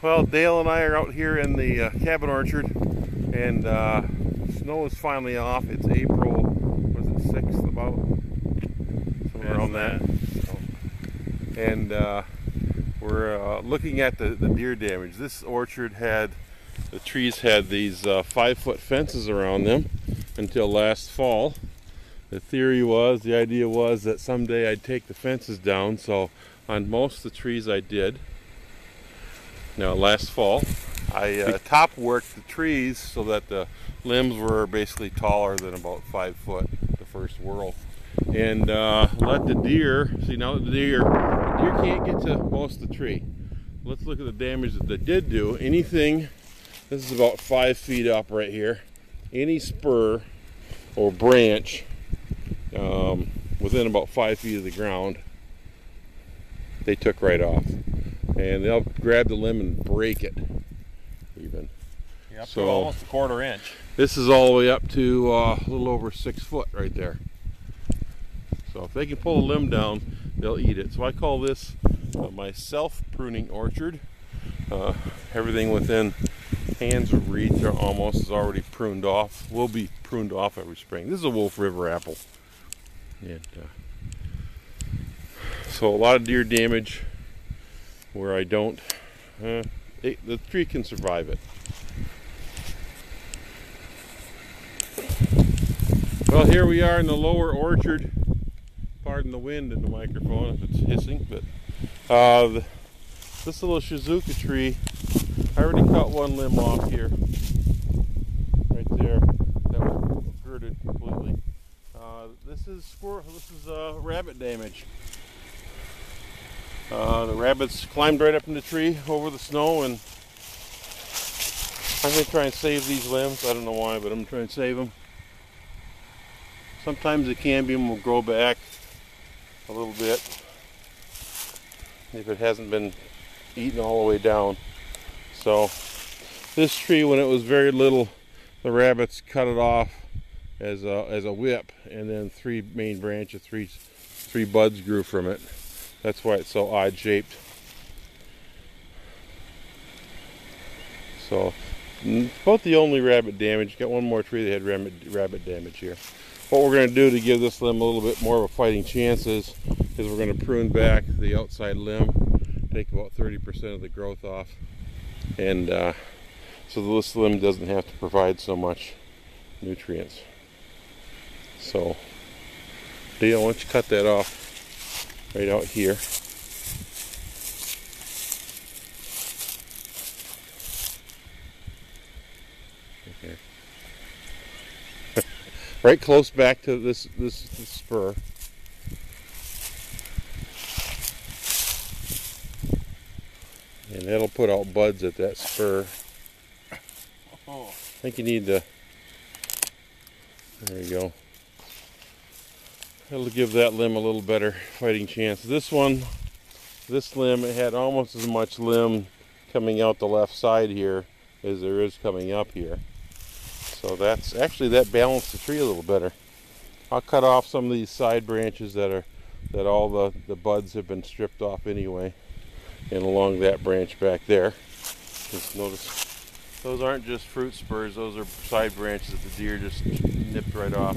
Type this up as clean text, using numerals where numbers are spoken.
Well, Dale and I are out here in the cabin orchard, and snow is finally off. It's April, was it 6th about? Somewhere around that. So, and we're looking at the deer damage. This orchard had, the trees had these 5-foot fences around them until last fall. The idea was that someday I'd take the fences down, so on most of the trees I did. Now last fall I top worked the trees so that the limbs were basically taller than about 5 foot, the first whirl, and let the deer, see now that the deer can't get to most of the tree. Let's look at the damage that they did do. Anything, this is about 5 feet up right here, any spur or branch within about 5 feet of the ground, they took right off. And they'll grab the limb and break it even. Yep, so almost a 1/4 inch. This is all the way up to a little over 6 foot right there. So if they can pull a limb down, they'll eat it. So I call this my self-pruning orchard. Everything within hands of reach or almost is already pruned off. Will be pruned off every spring. This is a Wolf River apple. And so a lot of deer damage where I don't, the tree can survive it. Well, here we are in the lower orchard. Pardon the wind in the microphone if it's hissing, but this little Shizuka tree, I already cut one limb off here, right there. That was girded completely. This is rabbit damage. The rabbits climbed right up in the tree over the snow, and I'm going to try and save these limbs. I don't know why, but I'm going to try and save them. Sometimes the cambium will grow back a little bit if it hasn't been eaten all the way down. So this tree, when it was very little, the rabbits cut it off as a whip, and then 3 main branches, three buds grew from it. That's why it's so odd shaped. So, about the only rabbit damage. Got one more tree that had rabbit damage here. What we're going to do to give this limb a little bit more of a fighting chance is we're going to prune back the outside limb, take about 30% of the growth off, and so this limb doesn't have to provide so much nutrients. So, Dale, why don't you cut that off? Right out here. Okay. Right close back to this spur. And that'll put out buds at that spur. I think you need to, there you go. That'll give that limb a little better fighting chance. This limb, it had almost as much limb coming out the left side here as there is coming up here. So that's actually, that balanced the tree a little better. I'll cut off some of these side branches that all the buds have been stripped off anyway, and along that branch back there. Just notice those aren't just fruit spurs; those are side branches that the deer just nipped right off.